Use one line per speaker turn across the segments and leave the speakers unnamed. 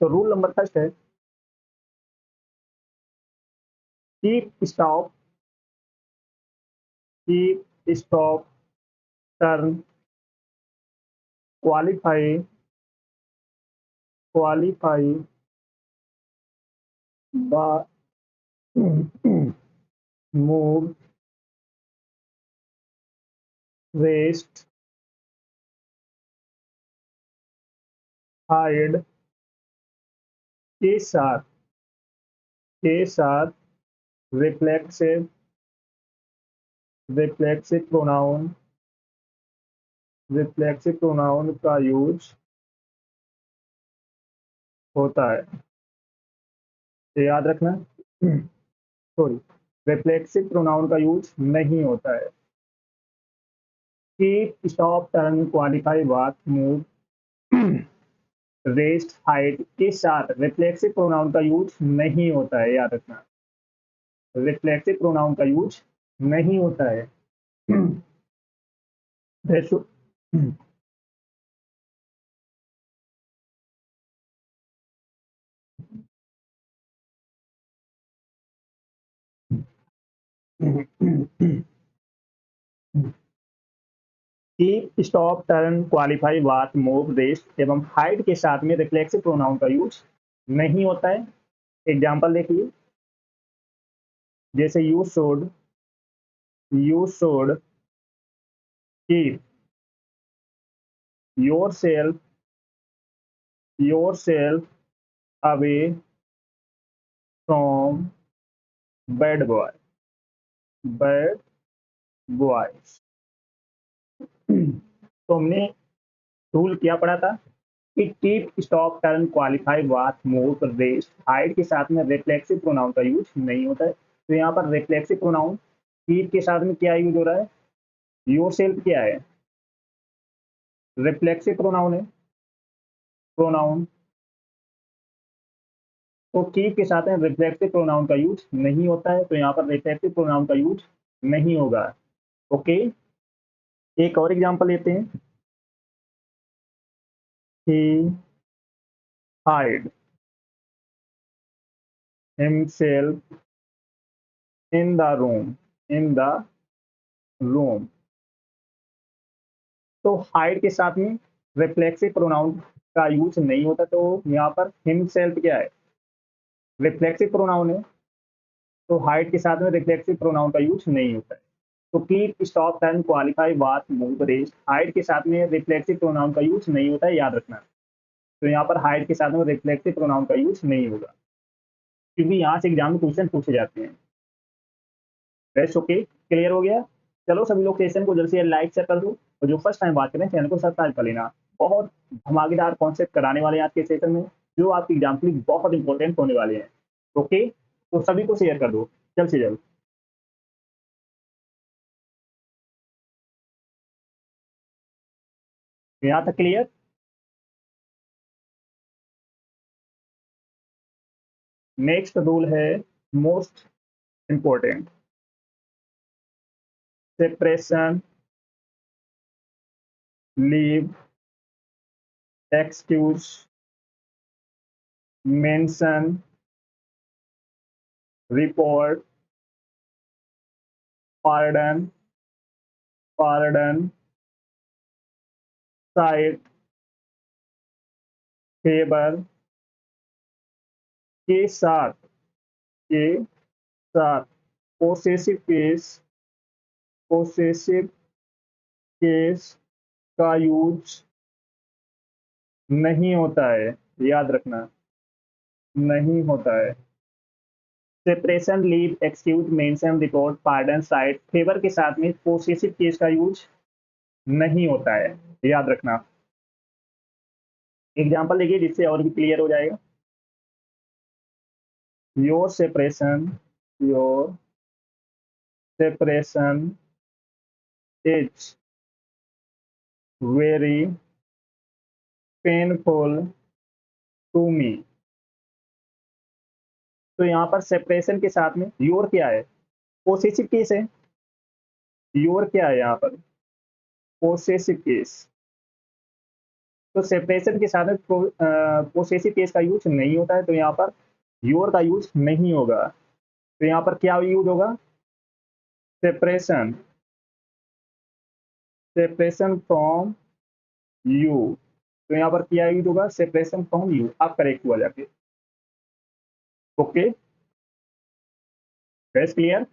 तो rule number first है keep stop turn qualify move rest hide के साथ रिफ्लेक्सिव प्रोनाउन का यूज होता है। ये याद रखना। सॉरी, रिफ्लेक्सिव प्रोनाउन का यूज नहीं होता है। कीप स्टॉप टर्न क्वालिफाई वाट मूव रेस्ट हाइड के साथ रिफ्लेक्सिव प्रोनाउन का यूज नहीं होता है, याद रखना। रिफ्लेक्सिव प्रोनाउन का यूज नहीं होता है। कीप स्टॉप टर्न क्वालिफाई वाट मूव रेस्ट एवं हाइड के साथ में रिफ्लेक्सिव प्रोनाउन का यूज नहीं होता है। एग्जाम्पल देखिए, जैसे you should keep your self away from bad boys. तो हमने रूल क्या पढ़ा था कि कीप स्टॉप टर्न क्वालिफाई वाट मूव रेस्ट हाइड के साथ में रिफ्लेक्सिव प्रोनाउन का यूज नहीं होता है। तो यहाँ पर रिफ्लेक्सिव प्रोनाउन कीप के साथ में क्या यूज हो रहा है? योर सेल्फ क्या है? Reflexive pronoun. तो कीप के साथ में रिफ्लेक्सिव प्रोनाउन का यूज नहीं होता है, तो यहाँ पर रिफ्लेक्सिव प्रोनाउन का यूज नहीं होगा। ओके, एक और एग्जांपल लेते हैं। He hide himself in the room. तो हाइड के साथ में रिफ्लेक्सिव प्रोनाउन का यूज नहीं होता, तो यहाँ पर हिमसेल्फ क्या है? रिफ्लेक्सिव प्रोनाउन है, तो हाइड के साथ में रिफ्लेक्सिव प्रोनाउन का यूज नहीं होता है। तो कीप स्टॉप टर्न क्वालिफाई वाट मूव रेस्ट हाइड के साथ में रिफ्लेक्सिव प्रोनाउन का यूज नहीं होता है, याद रखना। तो यहाँ पर हाइड के साथ में रिफ्लेक्सिव प्रोनाउन का यूज नहीं होगा, क्योंकि यहाँ से एग्जाम में क्वेश्चन पूछे जाते हैं। बेस्ट, ओके, क्लियर हो गया। चलो सभी लोग सेशन को जल्द से लाइक शेयर कर दो, और जो फर्स्ट टाइम बात करें चैनल को सब्सक्राइब कर लेना। बहुत धमाकेदार कॉन्सेप्ट कराने वाले हैं आज के सेशन में, जो आपकी एग्जाम के लिए बहुत इंपॉर्टेंट होने वाले हैं। ओके, तो सभी को शेयर कर दो जल्द से जल्द। यहाँ तक क्लियर? नेक्स्ट रूल है most important, separation leave excuse mention report pardon site favour के साथ के साथ पोसेसिव केस का यूज नहीं होता है, याद रखना, नहीं होता है। Separation leave excuse mention report pardon site favour के साथ में पोसेसिव केस का यूज नहीं होता है, याद रखना। एग्जाम्पल देखिए जिससे और भी क्लियर हो जाएगा। Your separation is very painful to me. तो यहाँ पर सेपरेशन के साथ में योर क्या है? पोसेसिव केस है। योर क्या है यहाँ पर? Possessive case. तो सेपरेशन के साथ में पोसेसिव केस का यूज नहीं होता है, तो यहाँ पर योर का यूज नहीं होगा। तो यहाँ पर क्या यूज होगा? Separation, separation from you. तो यहाँ पर क्या यूज होगा? Separation from you. आप करेक्ट हुआ जाके। Okay, gas clear?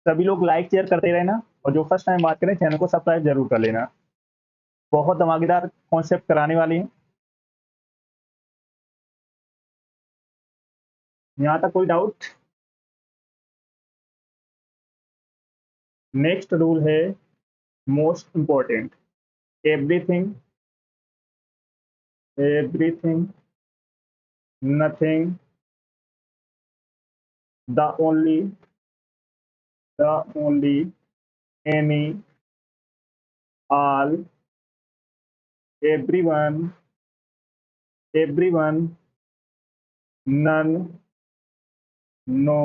सभी लोग लाइक शेयर करते रहना, और जो फर्स्ट टाइम बात करें चैनल को सब्सक्राइब जरूर कर लेना। बहुत धमाकेदार कॉन्सेप्ट कराने वाली हैं। यहाँ तक कोई डाउट? नेक्स्ट रूल है most important, everything, everything, nothing, the only, the only, any, all, everyone, everyone, none, no,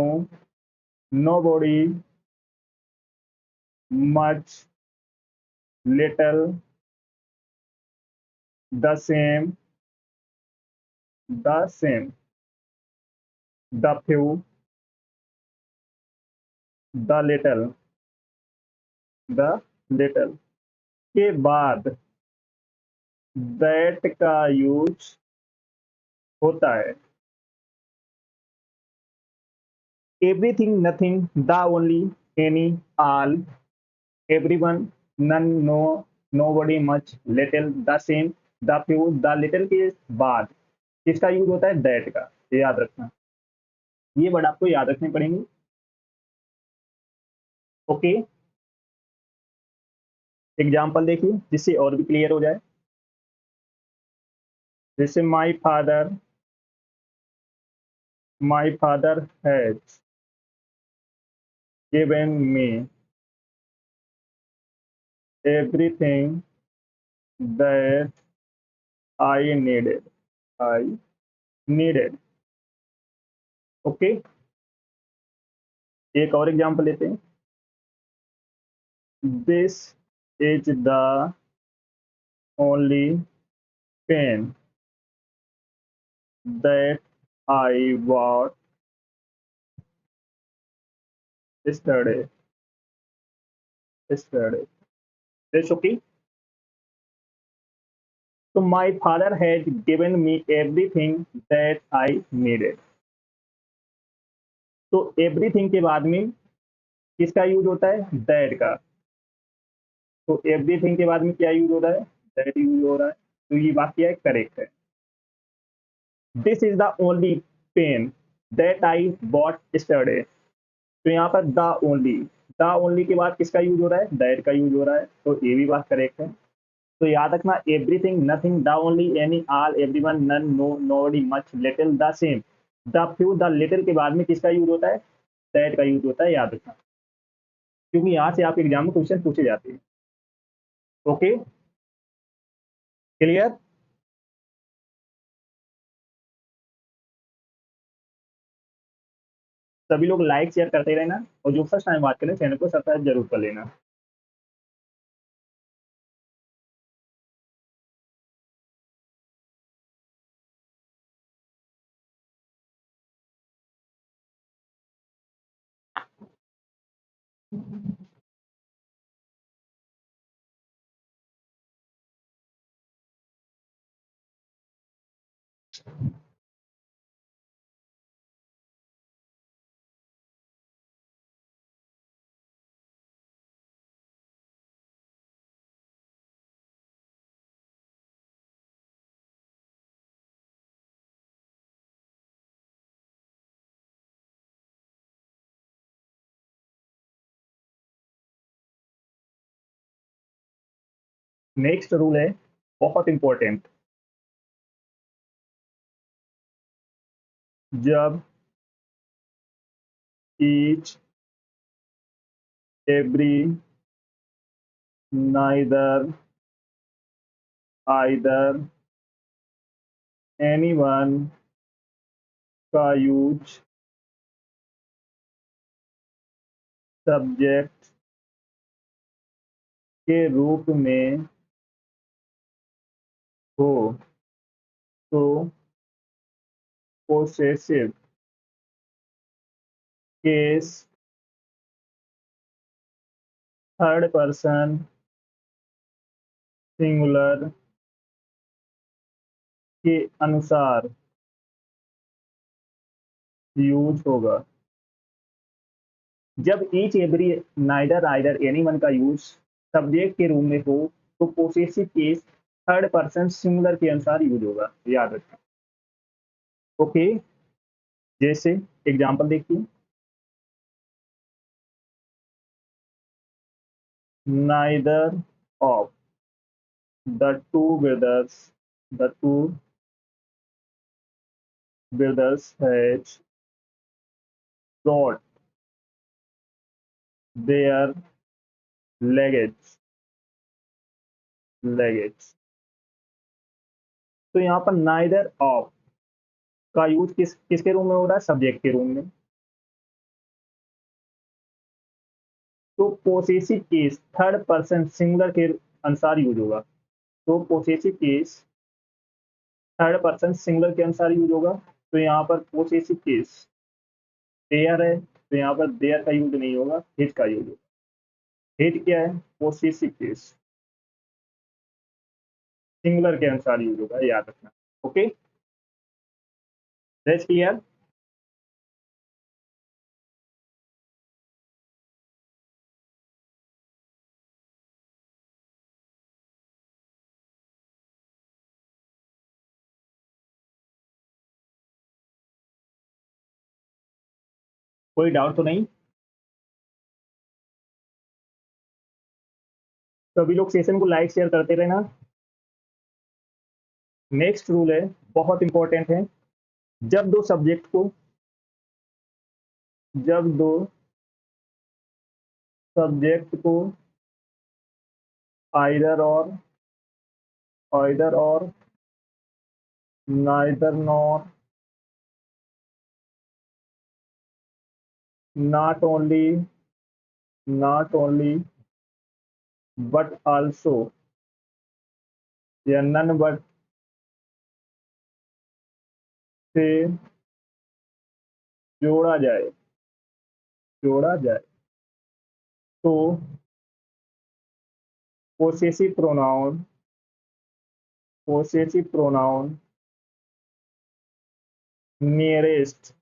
nobody, much, little, the same, the same, the few, the little, the little के बाद that का use होता है। Everything, nothing, the only, any, all, everyone, none, no, nobody, much, little, the same, the few, the little के बाद किसका use होता है? दैट का। ये याद रखना, ये वर्ड आपको याद रखने पड़ेंगे। ओके, एग्जाम्पल देखिए जिससे और भी क्लियर हो जाए। जैसे my father has given me everything that I needed, I needed. Okay, एक और एग्जाम्पल लेते हैं। This is the only pen that I bought yesterday. Yesterday. It's okay. So my father had given me everything that I needed. तो everything के बाद में किसका use होता है? दैट का। तो एवरीथिंग के बाद में क्या यूज हो रहा है? दैट यूज हो रहा है। तो ये वाक्य करेक्ट है। This is the only pen that I bought yesterday. तो यहाँ पर द ओनली के बाद किसका यूज हो रहा है? दैट का यूज हो रहा है। तो ये भी बात करेक्ट है। तो याद रखना, everything, nothing, the only, any, all, everyone, none, no, nobody, much, little, the same, the few, the little के बाद में किसका यूज होता है? दैट का यूज होता है। याद रखना, क्योंकि यहाँ से आपके एग्जाम में क्वेश्चन पूछे जाते हैं। Okay, clear? सभी लोग लाइक शेयर करते रहना, और जो फर्स्ट टाइम बात करें चैनल को सब्सक्राइब जरूर कर लेना। नेक्स्ट रूल है बहुत इंपॉर्टेंट, जब each, every, neither, either, anyone का यूज सब्जेक्ट के रूप में हो तो possessive case third person singular के अनुसार यूज होगा। जब each every neither either anyone का यूज सब्जेक्ट के रूप में हो तो possessive case third person singular के अनुसार यूज होगा, याद रखना। ओके, जैसे एग्जांपल देखिए, neither of the two brothers the two brothers had brought their luggage। तो यहाँ पर नाइदर ऑफ का यूज किसके रूम में हो रहा है? सब्जेक्ट के रूम में। तो possessive case third person singular के अनुसार यूज होगा। तो possessive case third person singular के अनुसार यूज होगा। तो यहाँ पर पोसेसिव केस देयर है, तो यहाँ पर देयर का यूज नहीं होगा, हिज का यूज होगा। हिज क्या है? पोसेसिव केस सिंगुलर के अनुसार यूज होगा, याद रखना। Okay, that's clear. कोई डाउट तो नहीं? सभी लोग सेशन को लाइक शेयर करते रहना। नेक्स्ट रूल है, बहुत इंपॉर्टेंट है। जब दो सब्जेक्ट को जब दो सब्जेक्ट को आइदर और neither nor not only but also या none but से जोड़ा जाए तो पोसेसिव प्रोनाउन नियरेस्ट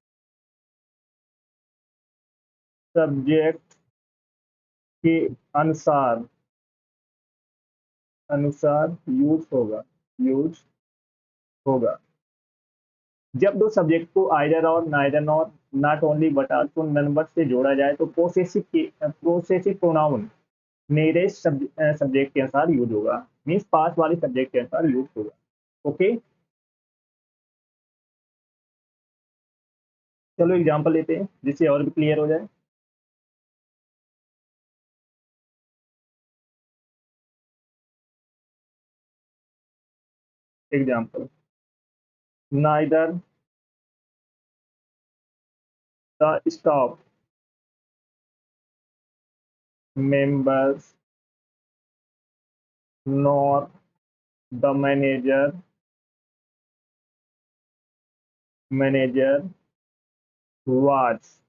सब्जेक्ट के अनुसार यूज होगा। जब दो सब्जेक्ट को आइदर और neither nor not only but also none but से जोड़ा जाए तो पोसेसिव प्रोनाउन नियरेस्ट सब्जेक्ट के अनुसार यूज होगा, मीन्स पास वाले सब्जेक्ट के अनुसार यूज होगा। ओके, चलो एग्जांपल लेते हैं जिससे और भी क्लियर हो जाए। Example, neither the staff members nor the manager was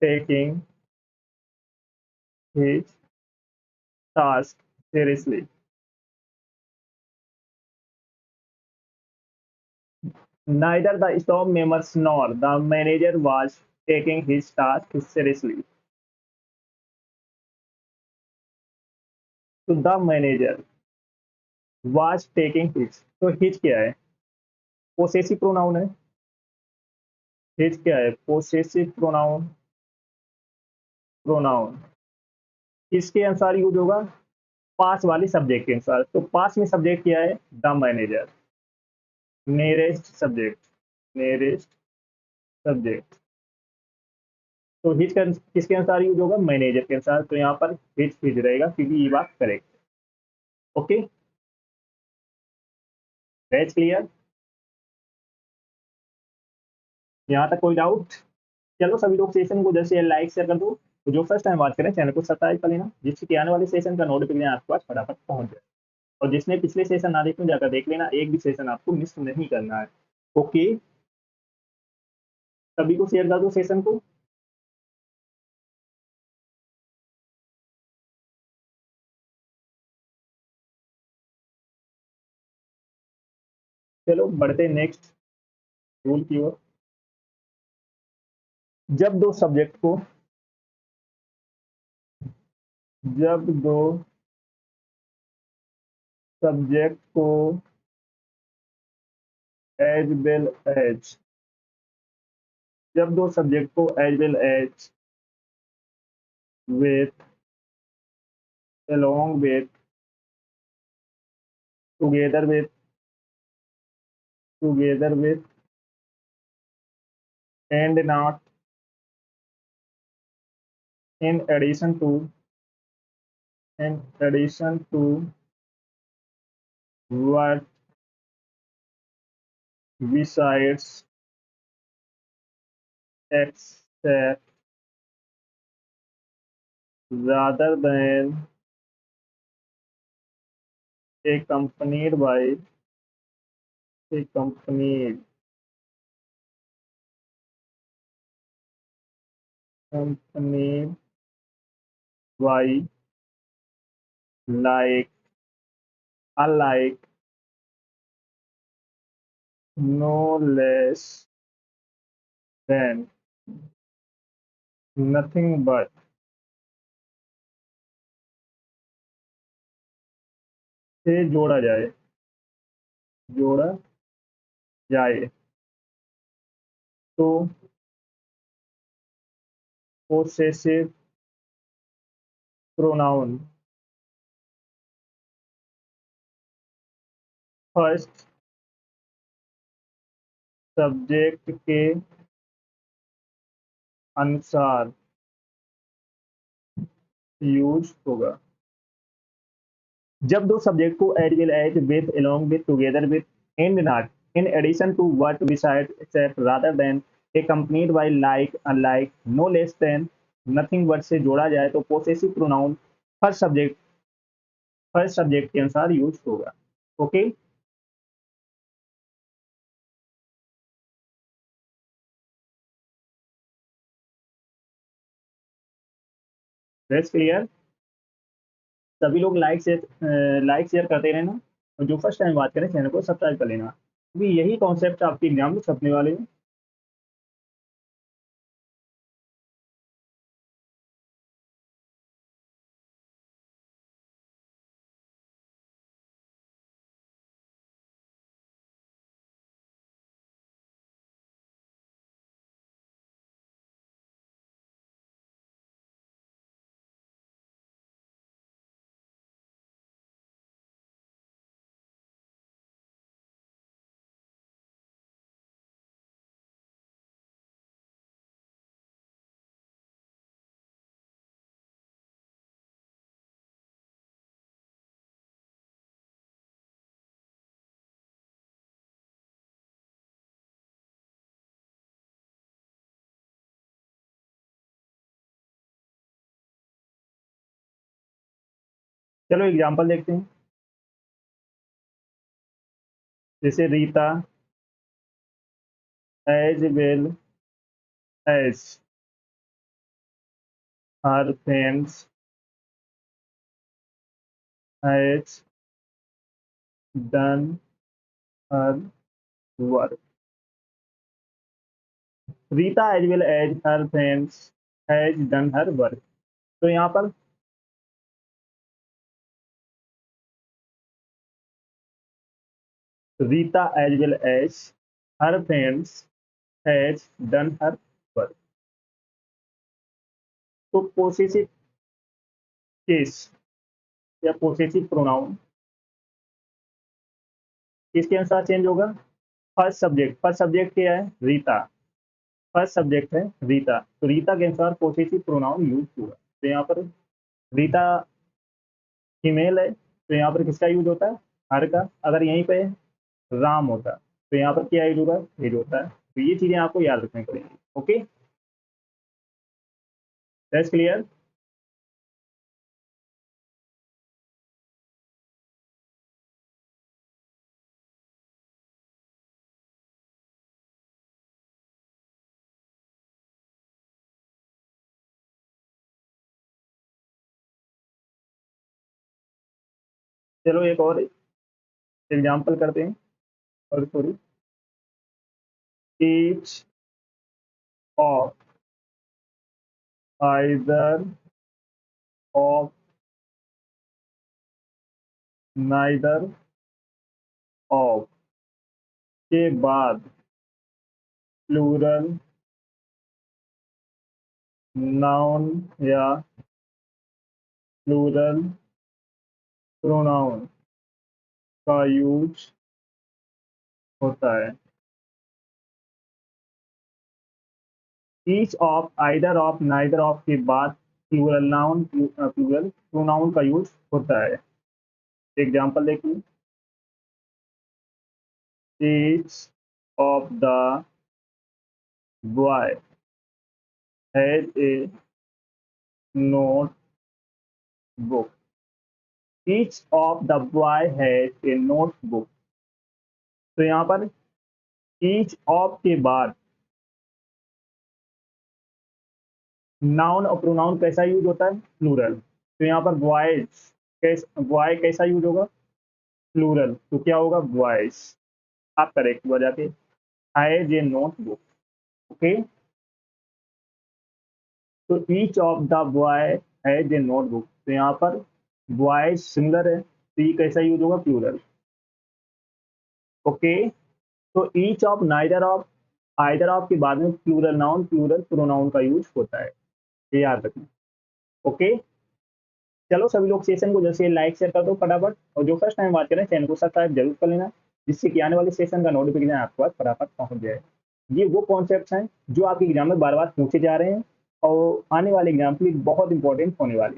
taking his task seriously। Neither the staff members nor the manager was taking his task seriously। तो the manager was taking his, तो his क्या है? Possessive pronoun है। his क्या है? Possessive pronoun किसके अनुसार use होगा? पास वाले सब्जेक्ट के अनुसार। तो पास में सब्जेक्ट क्या है? The manager. नियरेस्ट सब्जेक्ट तो हिच किसके अनुसार यूज होगा? मैनेजर के अनुसार। तो यहाँ पर हिच रहेगा क्योंकि ये बात करेक्ट। Okay, that's clear. यहाँ तक कोई डाउट? चलो सभी लोग सेशन को जैसे लाइक शेयर कर दो तो जो फर्स्ट टाइम बात करें चैनल को सब्सक्राइब कर लेना, जिससे कि आने वाले सेशन का नोटिफिकेशन आपके पास फटाफट पहुंच जाए। और जिसने पिछले सेशन ना देखे जाकर देख लेना, एक भी सेशन आपको मिस नहीं करना है। ओके, सभी को शेयर कर दो सेशन को। चलो बढ़ते नेक्स्ट रूल की ओर। जब दो सब्जेक्ट को जब दो सब्जेक्ट को एज वेल एज जब दो सब्जेक्ट को as well as with along with together with together with and not in addition to what besides except rather than accompanied accompanied accompanied by like alike no less than nothing but से जोड़ा जाए तो possessive pronoun first subject के अनुसार use होगा। जब दो subject को as well as with along with together with and not in addition to what besides except rather than accompanied by like unlike no less than nothing but से जोड़ा जाए तो पोसेसिव प्रोनाउन फर्स्ट सब्जेक्ट के अनुसार use होगा। Okay, that's clear. सभी लोग like share करते रहना, और जो फर्स्ट टाइम बात करें चैनल को सब्सक्राइब कर लेना, क्योंकि यही कॉन्सेप्ट आपके एग्जाम में छपने वाले हैं। चलो एग्जाम्पल देखते हैं। जैसे Rita as well as her friends has done her work. Rita as well as her friends has done her work. तो यहाँ पर Rita as well as her friends has done her work. तो पोसेसिव केस या पोसेसिव प्रोनाउन किसके अनुसार change होगा? First subject क्या है? रीता। फर्स्ट सब्जेक्ट है रीता, तो रीता के अनुसार पोसेसिव प्रोनाउन यूज हुआ। तो यहाँ पर रीता फीमेल है, तो यहाँ पर किसका यूज होता है? हर का। अगर यहीं पे राम होता तो यहाँ पर क्या यूज होगा? हिज होता है। तो ये चीजें आपको याद रखनी पड़ेंगी। ओके। That's clear. चलो एक और एग्जांपल करते हैं। और sorry, each of either of neither of के बाद प्लूरल नाउन या प्लूरल प्रोनाउन का यूज होता है। Each of, either of, neither of के बाद प्लूरल नाउन, प्लूरल प्रोनाउन का यूज होता है। एग्जाम्पल देखिए, each of the boy has a note book. Each of the boy has a notebook. तो यहाँ पर ईच ऑफ के बाद नाउन और प्रोनाउन कैसा यूज होता है? प्लूरल। तो यहाँ पर बॉयज, बॉय कैसा यूज होगा? प्लूरल। तो क्या होगा? बॉयज। आप करेक्ट हुआ जाके, has a notebook. Okay, तो each of the boy has a notebook. तो यहाँ पर बॉयज सिंगलर है, तो ये कैसा यूज होगा? प्लूरल। ओके, तो each of, neither of, either of के बाद में प्लूरल नाउन, प्लूरल प्रोनाउन का यूज होता है, ये याद रखना। ओके, चलो सभी लोग सेशन को जैसे लाइक शेयर कर दो फटाफट, और जो फर्स्ट टाइम बात करें चैनल को सब्सक्राइब जरूर कर लेना, जिससे कि आने वाले सेशन का नोटिफिकेशन आपके पास फटाफट पहुंच जाए। ये वो कॉन्सेप्ट्स हैं जो आपके एग्जाम में बार बार पूछे जा रहे हैं और आने वाले एग्जाम के लिए बहुत इंपॉर्टेंट होने वाले,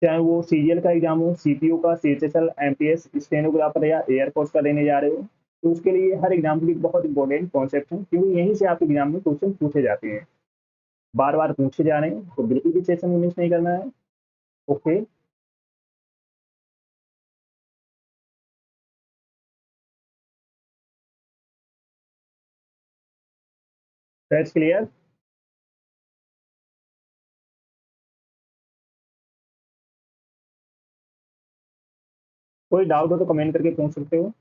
चाहे वो सीजीएल का एग्जाम हो, सीपीओ का, सीएचएसएल, एमपीएस, स्टेनोग्राफर या एयरफोर्स का देने जा रहे हो, तो उसके लिए हर एग्जाम के लिए बहुत इंपॉर्टेंट कॉन्सेप्ट हैं, क्योंकि यहीं से आपके एग्जाम में क्वेश्चन पूछे जाते हैं, बार बार पूछे जा रहे हैं, तो बिल्कुल भी सेशन मिस नहीं करना है। Okay, that's clear. कोई डाउट हो तो कमेंट करके पूछ सकते हो।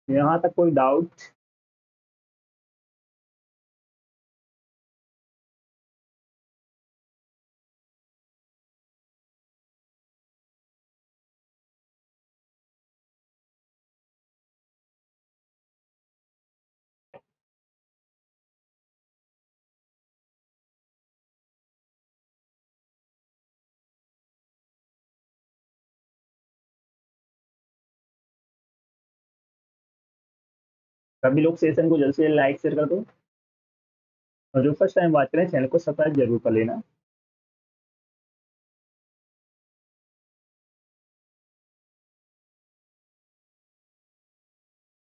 यहाँ तक कोई डाउट? सभी लोग सेशन को जल्द से जल्द लाइक शेयर कर दो, और जो फर्स्ट टाइम बात करें चैनल को सब्सक्राइब जरूर कर लेना।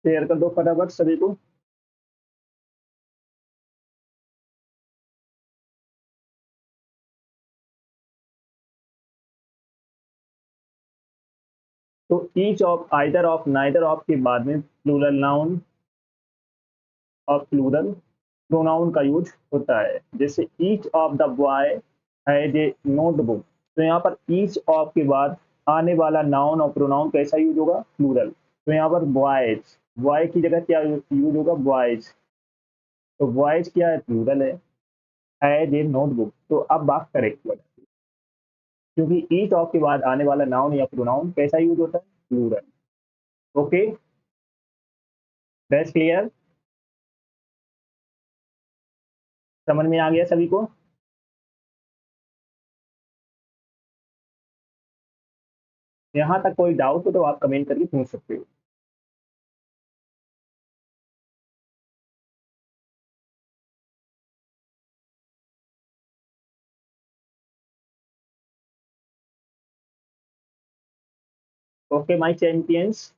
शेयर कर दो फटाफट सभी को। तो each of, either of, neither of के बाद में प्लूरल नाउन और प्लूरल प्रोनाउन का यूज होता है। जैसे each of the boy has A notebook, तो यहाँ पर ईच ऑफ के बाद आने वाला नाउन और प्रोनाउन कैसा यूज होगा? प्लूरल। तो यहाँ पर बॉयज, बॉय की जगह क्या यूज होगा? बॉयज। तो बॉयज क्या है? प्लूरल है जे नोटबुक। तो अब बात करेक्ट हुआ, क्योंकि ईच ऑफ के बाद आने वाला नाउन या प्रोनाउन कैसा यूज होता है? प्लूरल। Okay, that's clear. समझ में आ गया सभी को? यहाँ तक कोई डाउट हो तो आप कमेंट करके पूछ सकते हो। Okay my champions,